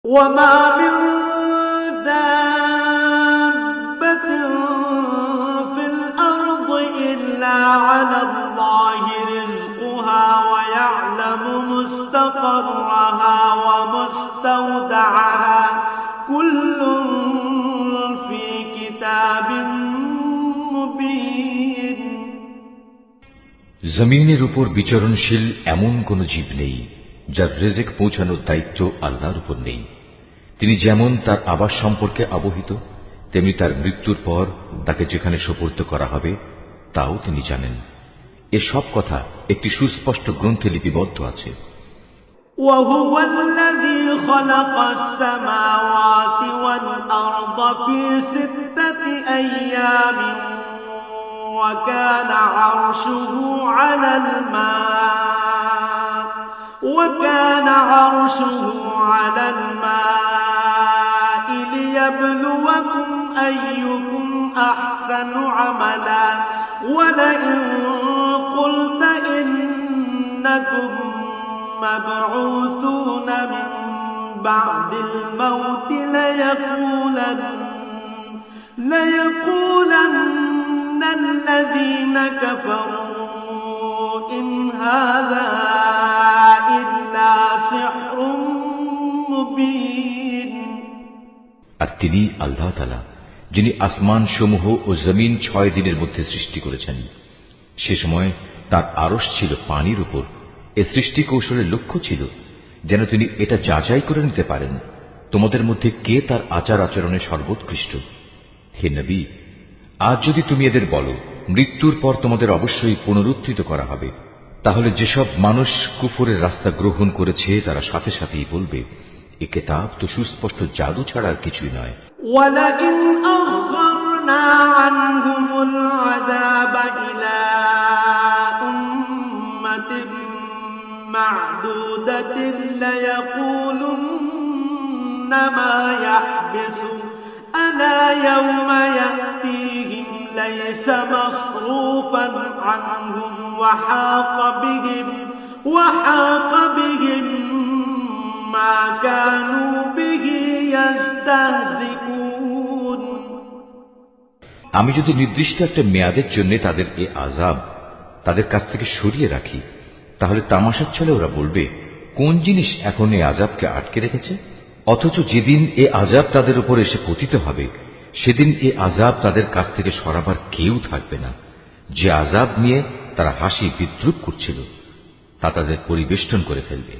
وما من دابة في الأرض إلا على الله رزقها ويعلم مستقرها ومستودعها كل في كتاب مبين। জমিনের উপর বিচরণশীল এমন কোন জীব নেই যার রিজিক পৌঁছানোর দায়িত্ব আল্লাহর উপর নেই। তিনি যেমন তার আবাস সম্পর্কে অবহিত, তেমনি তার মৃত্যুর পর তাকে যেখানে সোপর্দ করা হবে তাও তিনি জানেন। এসব কথা একটি সুস্পষ্ট গ্রন্থে লিপিবদ্ধ আছে। وهو الذي خلق السماوات والأرض في 6 أيام وكان عرشه على الماء ليبلوكم أيكم أحسن عملا ولئن قلت إنكم مبعوثون من بعد الموت ليقولن الذين كفروا إن هذا إلا سحر مبين। আর তিনি আল্লাহ তাআলা যিনি আসমান সমূহ ও জমিন 6 দিনের মধ্যে সৃষ্টি করেছেন। সে সময় তার আরশ ছিল পানির উপর। এ সৃষ্টি কৌশলের লক্ষ্য ছিল যেন তিনি এটা যাচাই করে নিতে পারেন তোমাদের মধ্যে কে তার আচার আচরণে সর্বোৎকৃষ্ট। হে নবী, আজ যদি তুমি এদের বলো মৃত্যুর পর তোমাদের অবশ্যই পুনরুত্থিত করা হবে, তাহলে যেসব মানুষ কুফরের রাস্তা গ্রহণ করেছে তারা সাথে সাথেই বলবে এ কিতাব তো সুস্পষ্ট জাদু ছাড়া আর কিছুই নয়। ওয়ালাইন আখরনা আনহুমুল আযাব ইলা উম্মাতিন মা'দুদাতিন লায়াকুলুন্না মা ইয়াহবিসু আলা ইয়াওমা ইয়াতিহিম লাইসা মাসরুফান আনহুম ওয়া হাqa বিহিম মা কানু বিহি ইস্তাহজিউন। আমি যদি নির্দিষ্ট একটা মেয়াদের জন্য তাদের এ আযাব তাদের কাছ থেকে সরিয়ে রাখি, তাহলে তামাশার ছলে ওরা বলবে কোন জিনিস এখন এই আযাবকে আটকে রেখেছে। অথচ যেদিন এ আযাব তাদের উপর এসে পতিত হবে সেদিন এ আযাব তাদের কাছ থেকে সরাবার কেউ থাকবে না। যে আযাব নিয়ে তারা হাসি বিদ্রুপ করছিল তা তাদের পরিবেষ্টন করে ফেলবে।